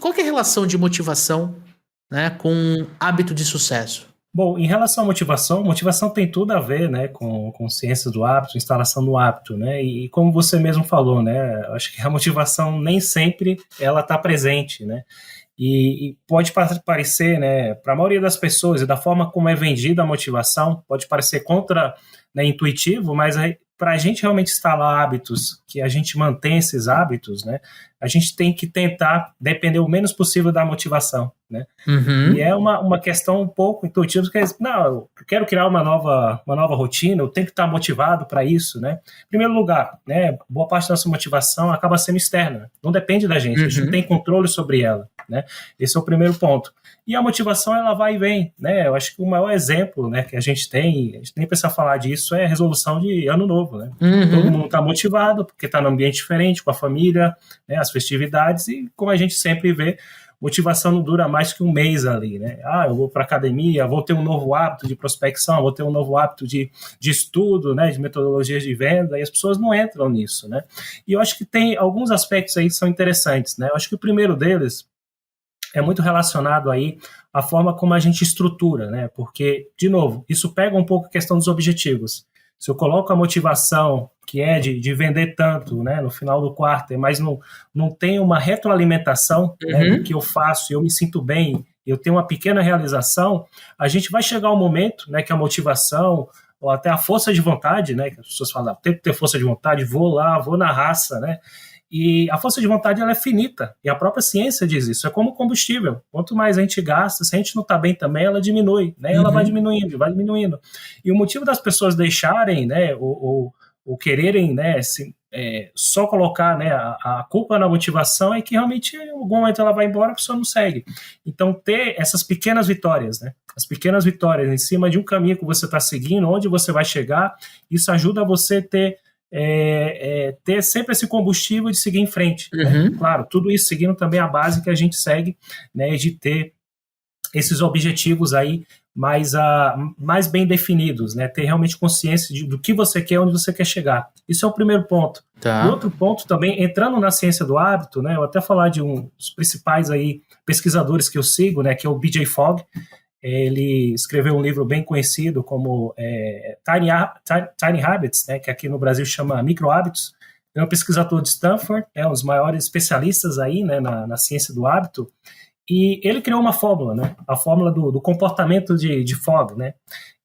qual que é a relação de motivação, né, com hábito de sucesso? Bom, em relação à motivação tem tudo a ver, né, com ciência do hábito, instalação do hábito, né, e como você mesmo falou, né, acho que a motivação nem sempre ela está presente, né, e pode parecer, né, para a maioria das pessoas e da forma como é vendida a motivação, pode parecer contra, né, intuitivo, mas para a gente realmente instalar hábitos, que a gente mantém esses hábitos, né, a gente tem que tentar depender o menos possível da motivação, né? E é uma questão um pouco intuitiva, porque não, eu quero criar uma nova rotina, eu tenho que estar motivado para isso, né? Em primeiro lugar, né, boa parte da nossa motivação acaba sendo externa, não depende da gente, a gente não tem controle sobre ela, né? Esse é o primeiro ponto. E a motivação, ela vai e vem, né? Eu acho que o maior exemplo, né, que a gente nem precisa falar disso, é a resolução de ano novo, né? Todo mundo está motivado, porque está num ambiente diferente, com a família, né, as festividades, e como a gente sempre vê, motivação não dura mais que um mês ali, né? Eu vou para academia, vou ter um novo hábito de prospecção, vou ter um novo hábito de estudo, né, de metodologias de venda, e as pessoas não entram nisso, né? E eu acho que tem alguns aspectos aí que são interessantes, né? Eu acho que o primeiro deles é muito relacionado aí à forma como a gente estrutura, né? Porque, de novo, isso pega um pouco a questão dos objetivos. Se eu coloco a motivação que é de vender tanto, né, no final do quarto, mas não tem uma retroalimentação, né, do que eu faço, eu me sinto bem, eu tenho uma pequena realização, a gente vai chegar um momento, né, que a motivação ou até a força de vontade, né, que as pessoas falam, tem que ter força de vontade, vou lá, vou na raça, né, e a força de vontade ela é finita, e a própria ciência diz isso, é como combustível, quanto mais a gente gasta, se a gente não está bem também, ela diminui, né? Ela vai diminuindo. E o motivo das pessoas deixarem, né, ou quererem, né, só colocar, né, a culpa na motivação é que realmente em algum momento ela vai embora, a pessoa não segue. Então ter essas pequenas vitórias, né, as pequenas vitórias em cima de um caminho que você está seguindo, onde você vai chegar, isso ajuda você a ter sempre esse combustível de seguir em frente, né? Claro, tudo isso seguindo também a base que a gente segue, né, de ter esses objetivos aí mais bem definidos, né, ter realmente consciência do que você quer, onde você quer chegar. Isso é o primeiro ponto. Tá. E outro ponto também, entrando na ciência do hábito, né, eu até falar de um dos principais aí pesquisadores que eu sigo, né, que é o BJ Fogg. Ele escreveu um livro bem conhecido como Tiny Habits, né, que aqui no Brasil chama Micro Hábitos. Ele é um pesquisador de Stanford, um dos maiores especialistas aí, né, na ciência do hábito, e ele criou uma fórmula, né, a fórmula do comportamento de Fogg, né,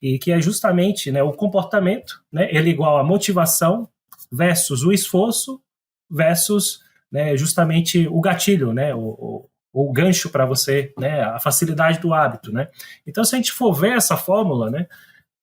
e que é justamente, né, o comportamento, né, ele é igual a motivação versus o esforço versus, né, justamente o gatilho, né, o gancho para você, né, a facilidade do hábito, né? Então, se a gente for ver essa fórmula, né,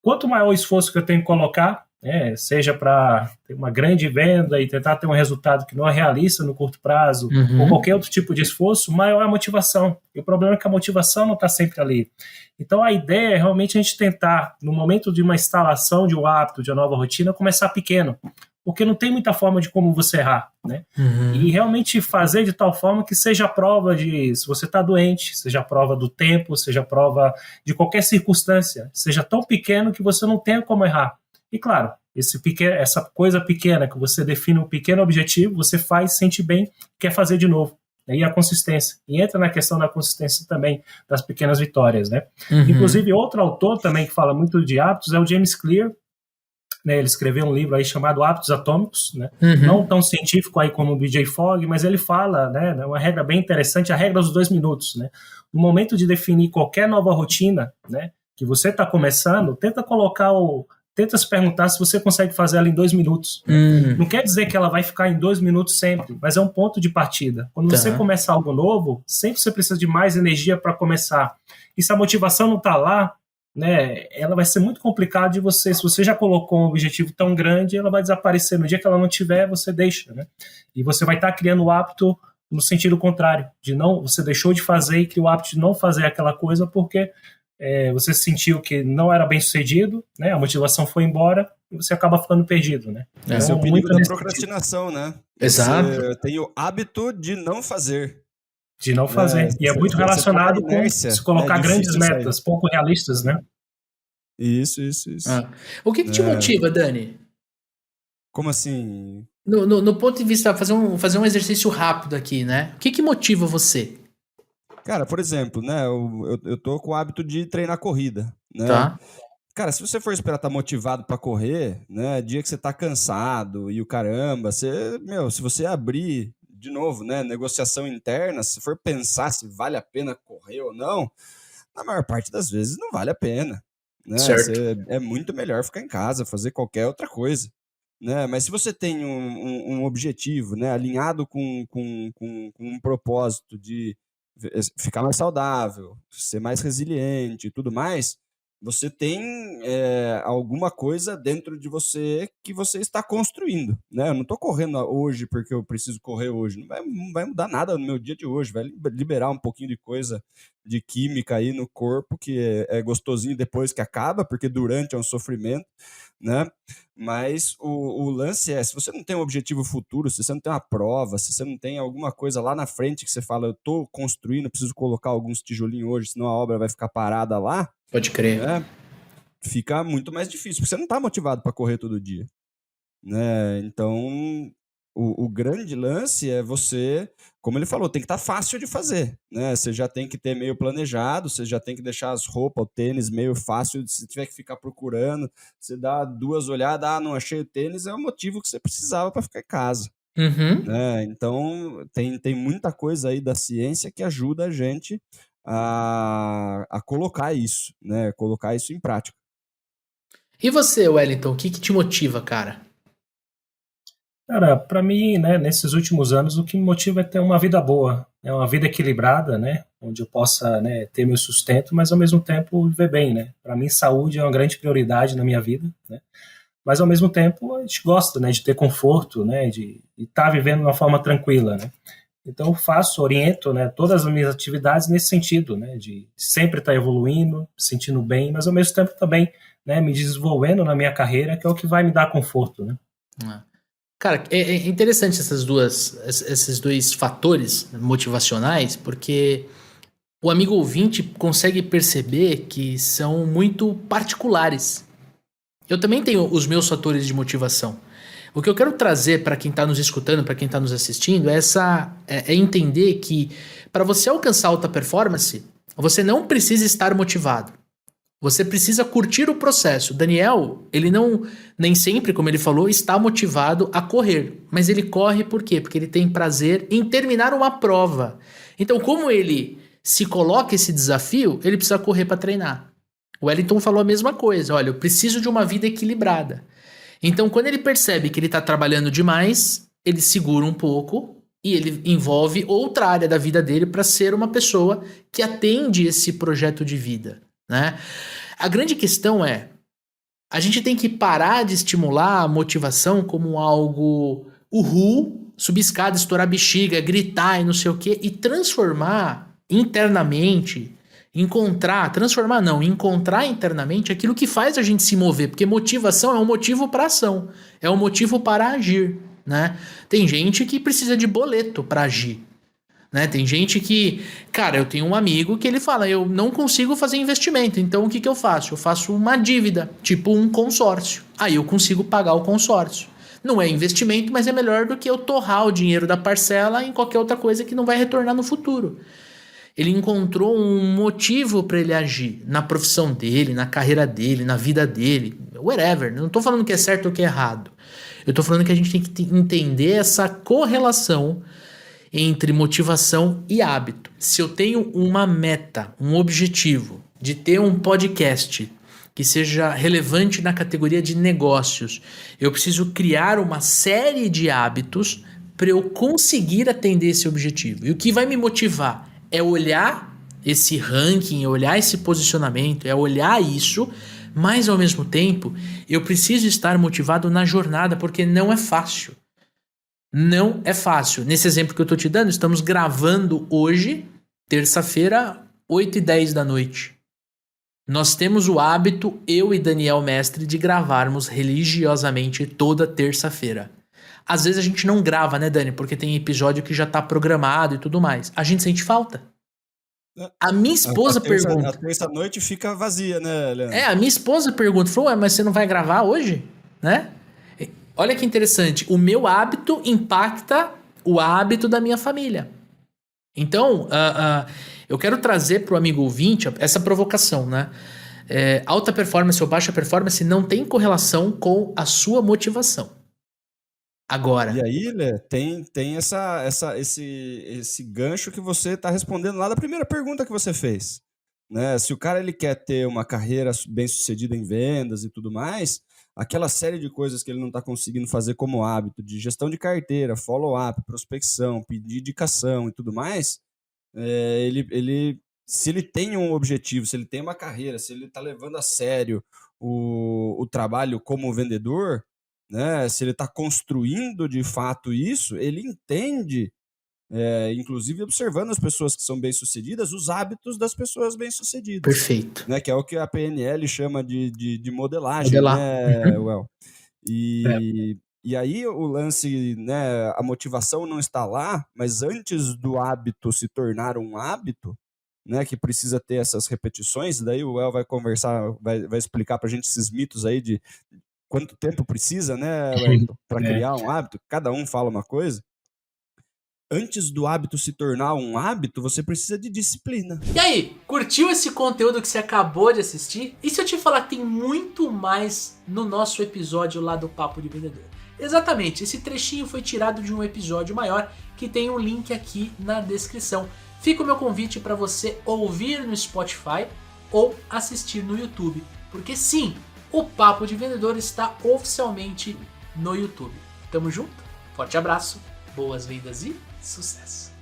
quanto maior o esforço que eu tenho que colocar, né, seja para ter uma grande venda e tentar ter um resultado que não é realista no curto prazo, ou qualquer outro tipo de esforço, maior é a motivação. E o problema é que a motivação não está sempre ali. Então, a ideia é realmente a gente tentar, no momento de uma instalação de um hábito, de uma nova rotina, começar pequeno, porque não tem muita forma de como você errar, né? E realmente fazer de tal forma que seja a prova de se você está doente, seja a prova do tempo, seja a prova de qualquer circunstância, seja tão pequeno que você não tenha como errar. E claro, essa coisa pequena que você define um pequeno objetivo, você faz, sente bem, quer fazer de novo. E a consistência. E entra na questão da consistência também das pequenas vitórias, né? Inclusive, outro autor também que fala muito de hábitos é o James Clear, né, ele escreveu um livro aí chamado Hábitos Atômicos, né, não tão científico aí como o BJ Fogg, mas ele fala, né, uma regra bem interessante, a regra dos 2 minutos, né, no momento de definir qualquer nova rotina, né, que você está começando, tenta se perguntar se você consegue fazer ela em 2 minutos. Né? Não quer dizer que ela vai ficar em 2 minutos sempre, mas é um ponto de partida. Quando você começa algo novo, sempre você precisa de mais energia para começar. E se a motivação não está lá, né, ela vai ser muito complicado de você, se você já colocou um objetivo tão grande, ela vai desaparecer, no dia que ela não tiver, você deixa, né, e você vai estar criando o hábito no sentido contrário, você deixou de fazer e criou o hábito de não fazer aquela coisa porque você sentiu que não era bem sucedido, né, a motivação foi embora e você acaba ficando perdido, né. Esse é o perigo da procrastinação, né. Exato. Você tem o hábito de não fazer. De não fazer. E é muito relacionado com se colocar grandes metas, pouco realistas, né? Isso. O que te motiva, Dani? Como assim? No ponto de vista, fazer um exercício rápido aqui, né? O que motiva você? Cara, por exemplo, né? Eu tô com o hábito de treinar corrida, né? Tá? Cara, se você for esperar estar motivado pra correr, né? Dia que você tá cansado e o caramba, se você abrir de novo, né? Negociação interna, se for pensar se vale a pena correr ou não, na maior parte das vezes não vale a pena, né? Certo. É muito melhor ficar em casa, fazer qualquer outra coisa, né? Mas se você tem um objetivo, né? Alinhado com um propósito de ficar mais saudável, ser mais resiliente e tudo mais, você tem alguma coisa dentro de você que você está construindo, né? Eu não estou correndo hoje porque eu preciso correr hoje. Não vai mudar nada no meu dia de hoje. Vai liberar um pouquinho de coisa de química aí no corpo que é gostosinho depois que acaba, porque durante é um sofrimento, né? Mas o lance é, se você não tem um objetivo futuro, se você não tem uma prova, se você não tem alguma coisa lá na frente que você fala, eu estou construindo, preciso colocar alguns tijolinhos hoje, senão a obra vai ficar parada lá, Pode crer. né? Fica muito mais difícil, porque você não está motivado para correr todo dia, né? Então, o grande lance é você, como ele falou, tem que estar fácil de fazer, né? Você já tem que ter meio planejado, você já tem que deixar as roupas, o tênis meio fácil, se tiver que ficar procurando, você dá 2 olhadas, não achei o tênis, é o motivo que você precisava para ficar em casa, Uhum. né? Então, tem muita coisa aí da ciência que ajuda a gente a colocar isso, né? Colocar isso em prática. E você, Wellington, o que te motiva, cara? Cara, para mim, né, nesses últimos anos, o que me motiva é ter uma vida boa, né, uma vida equilibrada, né, onde eu possa, né, ter meu sustento, mas ao mesmo tempo viver bem, né. Para mim, saúde é uma grande prioridade na minha vida, né. Mas ao mesmo tempo a gente gosta, né, de ter conforto, né, de estar vivendo de uma forma tranquila, né. Então eu oriento, né, todas as minhas atividades nesse sentido, né, de sempre estar evoluindo, me sentindo bem, mas ao mesmo tempo também, né, me desenvolvendo na minha carreira, que é o que vai me dar conforto, né. Ah. Cara, é interessante esses dois fatores motivacionais, porque o amigo ouvinte consegue perceber que são muito particulares. Eu também tenho os meus fatores de motivação. O que eu quero trazer para quem está nos escutando, para quem está nos assistindo, é entender que para você alcançar alta performance, você não precisa estar motivado. Você precisa curtir o processo. Daniel, ele não, nem sempre, como ele falou, está motivado a correr. Mas ele corre por quê? Porque ele tem prazer em terminar uma prova. Então, como ele se coloca esse desafio, ele precisa correr para treinar. O Wellington falou a mesma coisa. Olha, eu preciso de uma vida equilibrada. Então, quando ele percebe que ele está trabalhando demais, ele segura um pouco e ele envolve outra área da vida dele para ser uma pessoa que atende esse projeto de vida, né? A grande questão é, a gente tem que parar de estimular a motivação como algo subir escada, estourar bexiga, gritar e não sei o quê, e transformar internamente, encontrar internamente aquilo que faz a gente se mover, porque motivação é um motivo para ação, é um motivo para agir, né? Tem gente que precisa de boleto para agir. Né? Tem gente que... Cara, eu tenho um amigo que ele fala, eu não consigo fazer investimento, então o que eu faço? Eu faço uma dívida, tipo um consórcio. Aí eu consigo pagar o consórcio. Não é investimento, mas é melhor do que eu torrar o dinheiro da parcela em qualquer outra coisa que não vai retornar no futuro. Ele encontrou um motivo para ele agir na profissão dele, na carreira dele, na vida dele, whatever. Não tô falando que é certo ou que é errado. Eu tô falando que a gente tem que entender essa correlação entre motivação e hábito. Se eu tenho uma meta, um objetivo de ter um podcast que seja relevante na categoria de negócios, eu preciso criar uma série de hábitos para eu conseguir atender esse objetivo. E o que vai me motivar é olhar esse ranking, é olhar esse posicionamento, é olhar isso, mas ao mesmo tempo eu preciso estar motivado na jornada, porque não é fácil. Não é fácil. Nesse exemplo que eu tô te dando, estamos gravando hoje, terça-feira, 8h10 da noite. Nós temos o hábito, eu e Daniel Mestre, de gravarmos religiosamente toda terça-feira. Às vezes a gente não grava, né, Dani? Porque tem episódio que já tá programado e tudo mais. A gente sente falta. A minha esposa pergunta... A terça-noite fica vazia, né, Leandro? A minha esposa pergunta, falou, mas você não vai gravar hoje? Né? Olha que interessante, o meu hábito impacta o hábito da minha família. Então, Eu quero trazer para o amigo ouvinte essa provocação, né? Alta performance ou baixa performance não tem correlação com a sua motivação. Agora. E aí, Lê, tem esse gancho que você está respondendo lá da primeira pergunta que você fez. Né? Se o cara ele quer ter uma carreira bem sucedida em vendas e tudo mais, aquela série de coisas que ele não está conseguindo fazer como hábito, de gestão de carteira, follow-up, prospecção, pedir indicação e tudo mais, se ele tem um objetivo, se ele tem uma carreira, se ele está levando a sério o trabalho como vendedor, né, se ele está construindo de fato isso, ele entende, inclusive observando as pessoas que são bem-sucedidas, os hábitos das pessoas bem-sucedidas. Perfeito. Né, que é o que a PNL chama de modelagem, Modelar. né, Well? E aí o lance, né, a motivação não está lá, mas antes do hábito se tornar um hábito, né, que precisa ter essas repetições, daí o Well vai conversar, vai explicar pra gente esses mitos aí de quanto tempo precisa, né, para criar um hábito. Cada um fala uma coisa. Antes do hábito se tornar um hábito, você precisa de disciplina. E aí, curtiu esse conteúdo que você acabou de assistir? E se eu te falar que tem muito mais no nosso episódio lá do Papo de Vendedor? Exatamente, esse trechinho foi tirado de um episódio maior que tem um link aqui na descrição. Fica o meu convite para você ouvir no Spotify ou assistir no YouTube. Porque sim, o Papo de Vendedor está oficialmente no YouTube. Tamo junto, forte abraço, boas vendas e sucesso!